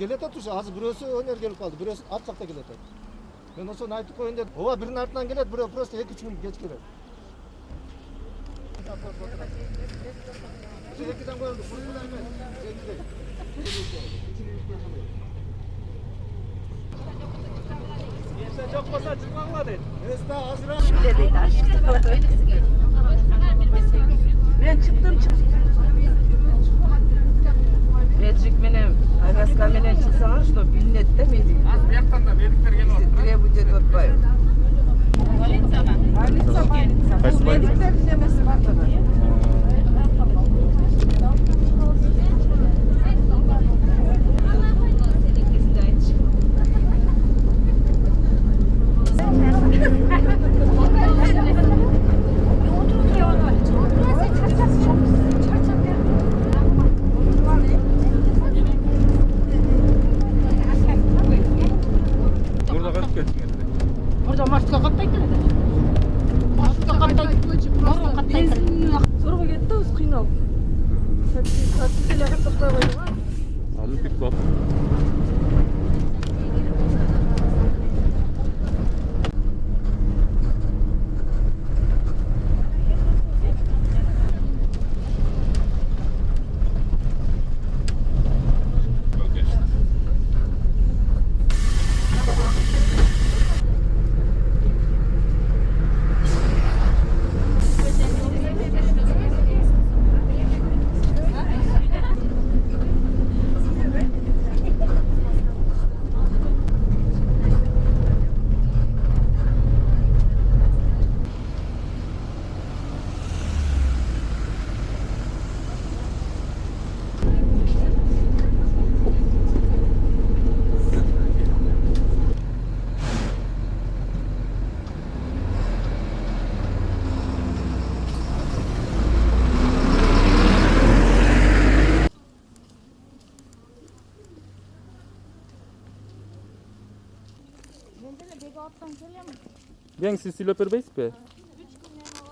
келет атушу азыр бирөөсү өнөр келип калды, бирөөсү ар жакта келет. Мен ошону айтып коеюн деп. Ооба биринин артынан келет, бирөө просто 2-3 мүнөт кеч келет. Экиден коелду, бурундан эмес. Ese çok olsa çıkmakla değil. Esta azra. Şöyle değil aşkım. Ben çıktım. Bedrik benim. Ayvaskal benim çıksana şu binnette miydi? Az bir yaktan da bedikler gene oldu. Dire bu jet otbayım. Qaysi bayram? Bedikler demesi var tabii. Burada kaç geçin? Orada Mars'ta kattaydı. Mars'ta kattaydı. Mars'ta kattaydı. Soruğa gitti o kıynav. Tatlı lahat toplağa koydum ha. Abi pek bak. Bien, si le permettez.